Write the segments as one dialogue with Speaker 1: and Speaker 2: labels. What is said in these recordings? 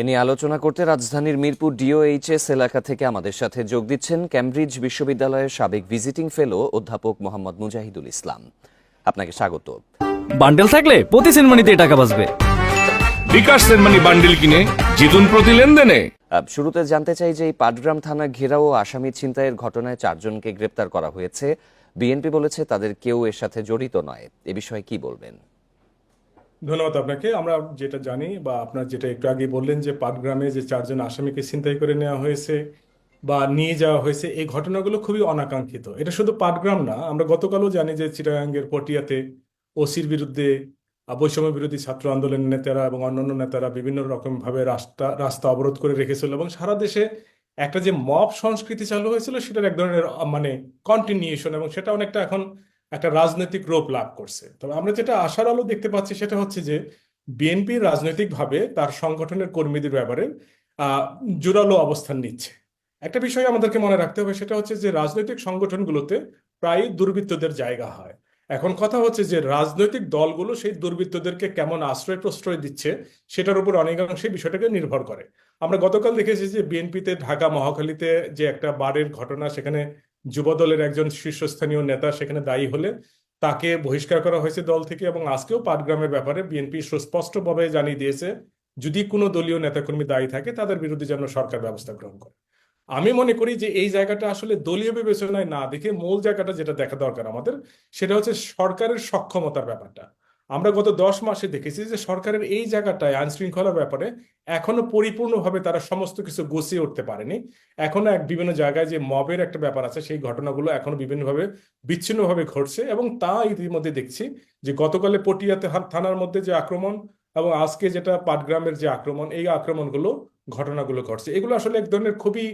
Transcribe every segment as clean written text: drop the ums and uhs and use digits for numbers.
Speaker 1: এ নিয়ে আলোচনা করতে রাজধানীর মিরপুর ডিওএইচএস এলাকা থেকে আমাদের সাথে যোগ দিচ্ছেন ক্যামব্রিজ বিশ্ববিদ্যালয়ের সাবেক ভিজিটিং ফেলো অধ্যাপক মোহাম্মদ মুজাহিদুল ইসলাম। আপনাকে স্বাগত।
Speaker 2: বান্ডেল থাকলে প্রতি সেনমানিতে টাকা বাঁচবে।
Speaker 3: বিকাশ সেনমানি বান্ডেল কিনে জিতুন প্রতি লেনদেনে।
Speaker 1: শুরুতে জানতে চাই যে এই পাটগ্রাম থানা ঘেরাও ও আসামি ছিনতাইয়ের ঘটনায় 4 জনকে গ্রেপ্তার করা হয়েছে। বিএনপি বলেছে তাদের কেউ এর সাথে জড়িত নয়। এ বিষয়ে কি বলবেন?
Speaker 4: ধন্যবাদ আপনাকে। আমরা যেটা জানি বা আপনার যেটা একটু আগে বললেন যে পাটগ্রামে যে 4 জন আসামিকে ছিনতাই করে নেওয়া হয়েছে বা নিয়ে যাওয়া হয়েছে, এই ঘটনাগুলো খুবই অনাকাঙ্ক্ষিত। এটা শুধু পাটগ্রাম না, আমরা গতকালও জানি যে চিটাগাঙ্গের পটিয়াতে ওসির বিরুদ্ধে বৈষম্য বিরোধী ছাত্র আন্দোলনের নেতারা এবং অন্যান্য নেতারা বিভিন্ন রকম ভাবে রাস্তা রাস্তা অবরোধ করে রেখেছিল এবং সারা দেশে একটা যে মব সংস্কৃতি চালু হয়েছিল সেটার এক ধরনের মানে কন্টিনিউশন, এবং সেটা অনেকটা এখন একটা রাজনৈতিক রূপ লাভ করছে। তবে আমরা যেটা আশার আলো দেখতে পাচ্ছি সেটা হচ্ছে যে বিএনপি রাজনৈতিকভাবে তার সংগঠনের কর্মীদের ব্যাপারে আহ জোরালো অবস্থান নিচ্ছে। একটা বিষয় আমাদেরকে মনে রাখতে হবে, সেটা হচ্ছে যে রাজনৈতিক সংগঠনগুলোতে প্রায় দুর্বৃত্তদের জায়গা হয়। এখন কথা হচ্ছে যে রাজনৈতিক দলগুলো সেই দুর্বৃত্তদেরকে কেমন আশ্রয় প্রশ্রয় দিচ্ছে সেটার উপর অনেকাংশে বিষয়টাকে নির্ভর করে। আমরা গতকাল দেখেছি যে বিএনপিতে ঢাকা মহাখালীতে যে একটা বারের ঘটনা, সেখানে যুবদলের একজন শীর্ষস্থানীয় নেতা সেখানে দায়ী হলে তাকে বহিষ্কার করা হয়েছে দল থেকে, এবং আজকেও পাটগ্রামের ব্যাপারে বিএনপি সুস্পষ্টভাবে জানিয়ে দিয়েছে যদি কোনো দলীয় নেতাকর্মী দায়ী থাকে তাদের বিরুদ্ধে যেন সরকার ব্যবস্থা গ্রহণ করে। আমি মনে করি যে এই জায়গাটা আসলে দলীয় বিবেচনায় না দেখে মূল জায়গাটা যেটা দেখা দরকার আমাদের, সেটা হচ্ছে সরকারের সক্ষমতার ব্যাপারটা। আমরা গত 10 মাসে দেখেছি যে সরকারের এই জায়গাটায় আইন শৃঙ্খলার ব্যাপারে এখনো পরিপূর্ণভাবে তারা সমস্ত কিছু গুছিয়ে উঠতে পারেনি। এখনো বিভিন্ন জায়গায় যে মবের একটা ব্যাপার আছে, সেই ঘটনাগুলো এখনো বিভিন্নভাবে বিচ্ছিন্নভাবে ঘটছে, এবং তা ইতিমধ্যে দেখছি যে গতকালে পটিয়াতে থানার মধ্যে যে আক্রমণ এবং আজকে যেটা পাটগ্রামের যে আক্রমণ, এই আক্রমণগুলো ঘটনাগুলো ঘটছে, এগুলো আসলে এক ধরনের খুবই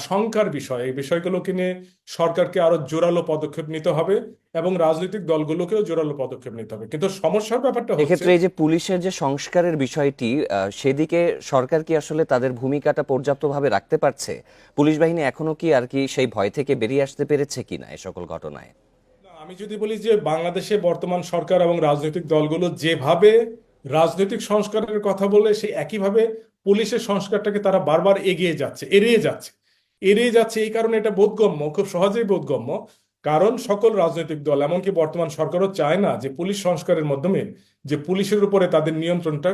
Speaker 4: শঙ্কার বিষয়। এই বিষয়গুলোকে নিয়ে সরকারকে আরো জোরালো পদক্ষেপ নিতে হবে এবং রাজনৈতিক দলগুলোকেও জোরালো পদক্ষেপ নিতে হবে। কিন্তু সমস্যার ব্যাপারটা হচ্ছে
Speaker 1: এক্ষেত্রে এই যে পুলিশের যে সংস্কারের বিষয়টি, সেদিকে সরকার কি আসলে তাদের ভূমিকাটা পর্যাপ্তভাবে রাখতে পারছে? পুলিশ বাহিনী এখনো কি সেই ভয় থেকে বেরিয়ে আসতে পেরেছে কিনা এই সকল ঘটনায়?
Speaker 4: আমি যদি বলি যে বাংলাদেশে বর্তমান সরকার এবং রাজনৈতিক দলগুলো যেভাবে রাজনৈতিক সংস্কারের কথা বলে, সেই একইভাবে পুলিশের সংস্কারটাকে তারা বারবার এড়িয়ে যাচ্ছে। এই কারণে এটা বোধগম্য, খুব সহজেই বোধগম্য। কারণ সকল রাজনৈতিক দল, এমনকি বর্তমান সরকারও চায় না যে পুলিশ সংস্কারের মাধ্যমে যে পুলিশের উপরে তাদের নিয়ন্ত্রণটা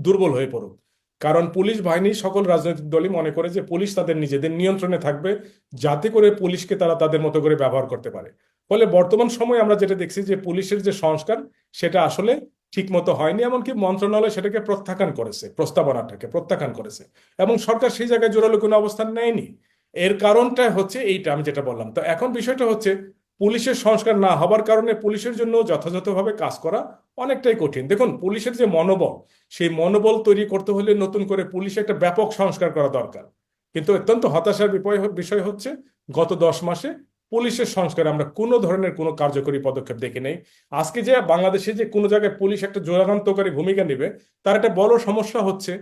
Speaker 4: দুর্বল হয়ে পড়ুক। কারণ পুলিশ বাহিনী সকল রাজনৈতিক দলই মনে করে যে পুলিশ তাদের নিজেদের নিয়ন্ত্রণে থাকবে, যাতে করে পুলিশকে তারা তাদের মতো করে ব্যবহার করতে পারে। ফলে বর্তমান সময়ে আমরা যেটা দেখছি যে পুলিশের যে সংস্কার, সেটা আসলে ঠিক মতো হয়নি, এমনকি মন্ত্রণালয় সেটাকে প্রত্যাখ্যান করেছে, প্রস্তাবনাটাকে প্রত্যাখ্যান করেছে, এবং সরকার সেই জায়গায় জোরালো কোনো অবস্থান নেয়নি। এর কারণটা হচ্ছে এইটা আমি যেটা বললাম। তো এখন বিষয়টা হচ্ছে পুলিশের সংস্কার না হবার কারণে পুলিশের জন্য যথাযথভাবে কাজ করা অনেকটাই কঠিন। দেখুন, পুলিশের যে মনোবল, সেই মনোবল তৈরি করতে হলে নতুন করে পুলিশে একটা ব্যাপক সংস্কার করা দরকার। কিন্তু অত্যন্ত হতাশার বিষয় হচ্ছে গত 10 মাসে পুলিশের সংস্কারে আমরা কোনো ধরনের কোনো কার্যকরী পদক্ষেপ দেখি নেই। আজকে যে বাংলাদেশে যে কোনো জায়গায় পুলিশ একটা যুগান্তকারী ভূমিকা নেবে, তার একটা বড় সমস্যা হচ্ছে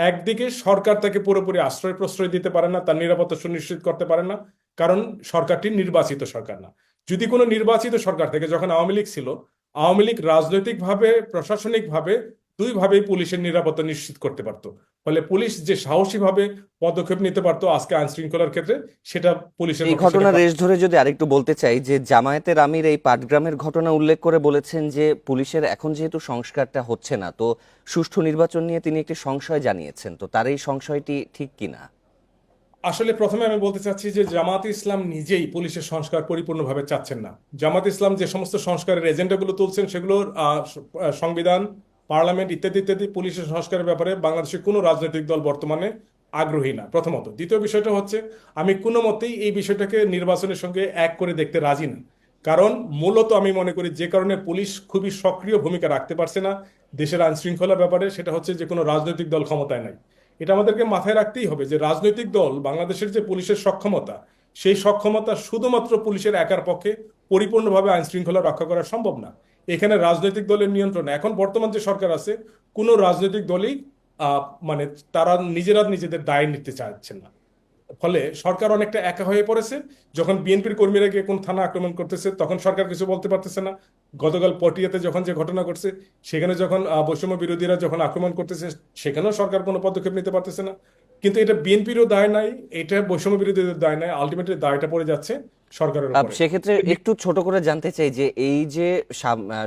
Speaker 4: একদিকে সরকার তাকে পুরোপুরি আশ্রয় প্রশ্রয় দিতে পারে না, তার নিরাপত্তা সুনিশ্চিত করতে পারে না, কারণ সরকারটি নির্বাচিত সরকার না। যদি কোনো নির্বাচিত সরকার থেকে, যখন আওয়ামী লীগ ছিল, আওয়ামী লীগ রাজনৈতিকভাবে প্রশাসনিকভাবে দুইভাবেই পুলিশের নিরাপত্তা নিশ্চিত করতে পারতো। ফলে পুলিশ যে সাহসীভাবে পদক্ষেপ নিতে পারতো আজকে আইন শৃঙ্খলার ক্ষেত্রে, সেটা পুলিশের
Speaker 1: এই ঘটনার রেশ ধরে যদি আরেকটু বলতে চাই যে জামায়াতের আমির এই পাটগ্রামের ঘটনা উল্লেখ করে বলেছেন যে পুলিশের এখন যেহেতু সংস্কারটা হচ্ছে না, তো সুষ্ঠু নির্বাচন নিয়ে তিনি একটি সংশয় জানিয়েছেন। তো তার এই সংশয়টি ঠিক কিনা?
Speaker 4: আসলে প্রথমে আমি বলতে চাচ্ছি যে জামায়াতে ইসলাম নিজেই পুলিশের সংস্কার পরিপূর্ণভাবে চাচ্ছেন না। জামায়াতে ইসলাম যে সমস্ত সংস্কারের এজেন্ডাগুলো তুলছেন, সেগুলোর সংবিধান, পার্লামেন্ট ইত্যাদি ইত্যাদি পুলিশের সংস্কারের ব্যাপারে বাংলাদেশের কোনো রাজনৈতিক দল বর্তমানে আগ্রহী না, প্রথমত। দ্বিতীয় বিষয়টা হচ্ছে আমি কোনো মতেই এই বিষয়টাকে নির্বাচনের সঙ্গে এক করে দেখতে রাজি না। কারণ মূলত আমি মনে করি যে কারণে পুলিশ খুবই সক্রিয় ভূমিকা রাখতে পারছে না দেশের আইন শৃঙ্খলার ব্যাপারে, সেটা হচ্ছে যে কোনো রাজনৈতিক দল ক্ষমতায় নাই। এটা আমাদেরকে মাথায় রাখতেই হবে যে রাজনৈতিক দল, বাংলাদেশের যে পুলিশের সক্ষমতা, সেই সক্ষমতা শুধুমাত্র পুলিশের একার পক্ষে পরিপূর্ণভাবে আইন শৃঙ্খলা রক্ষা করা সম্ভব না। এখানে রাজনৈতিক দলের নিয়ন্ত্রণ, এখন বর্তমান যে সরকার আছে, কোনো রাজনৈতিক দলই মানে তারা নিজেরা নিজেদের দায় নিতে চাচ্ছেন না। ফলে সরকার অনেকটা একা হয়ে পড়েছে। যখন বিএনপির কর্মীরা গিয়ে কোন থানা আক্রমণ করতেছে তখন সরকার কিছু বলতে পারতেছে না। গতকাল পটিয়াতে যখন যে ঘটনা ঘটছে, সেখানে যখন বৈষম্য বিরোধীরা যখন আক্রমণ করতেছে, সেখানেও সরকার কোনো পদক্ষেপ নিতে পারতেছে না। কিন্তু এটা বিএনপিরও দায় নাই, এটা বৈষম্য বিরোধীদের দায় নাই, আলটিমেটলি দায়টা পড়ে যাচ্ছে সরকারের উপরে।
Speaker 1: সেক্ষেত্রে একটু ছোট করে জানতে চাই যে এই যে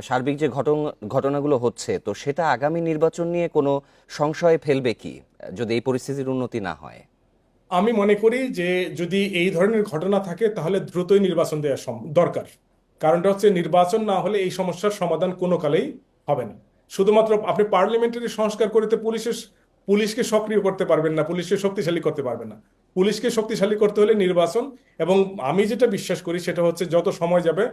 Speaker 1: সার্বিক যে ঘটনাগুলো হচ্ছে, তো সেটা আগামী নির্বাচন নিয়ে কোনো সংশয় ফেলবে কি যদি এই পরিস্থিতির উন্নতি না হয়?
Speaker 4: আমি মনে করি যে যদি এই ধরনের ঘটনা থাকে তাহলে দ্রুতই নির্বাচন দেওয়া দরকার। কারণটা হচ্ছে নির্বাচন না হলে এই সমস্যার সমাধান কোনো কালেই হবে না। শুধুমাত্র আপনি পার্লামেন্টারি সংস্কার করতে পুলিশকে সক্রিয় করতে পারবেন না, পুলিশকে শক্তিশালী করতে পারবেন না। পুলিশকে শক্তিশালী করতে হলে নির্বাচন। এবং আমি যেটা বিশ্বাস করি সেটা হচ্ছে যত সময় যাবে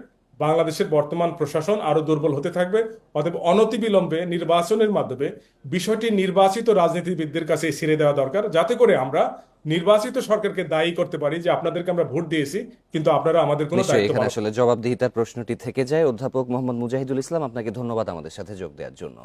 Speaker 4: বাংলাদেশের বর্তমান প্রশাসন আরো দুর্বল হতে থাকবে। অতএব অনতিবিলম্বে নির্বাচনের মাধ্যমে বিষয়টি নির্বাচিত রাজনীতিবিদদের কাছে ছেড়ে দেওয়া দরকার, যাতে করে আমরা নির্বাচিত সরকারকে দায়ী করতে পারি যে আপনাদেরকে আমরা ভোট দিয়েছি কিন্তু আপনারা আমাদের কোনো
Speaker 1: নিশ্চয়ই
Speaker 4: দায়িত্ব
Speaker 1: এখানে
Speaker 4: পালন
Speaker 1: আসলে জবাবদিহিতার প্রশ্নটি থেকে যায়। অধ্যাপক মোহাম্মদ মুজাহিদুল ইসলাম, আপনাকে ধন্যবাদ আমাদের সাথে যোগ দেওয়ার জন্য।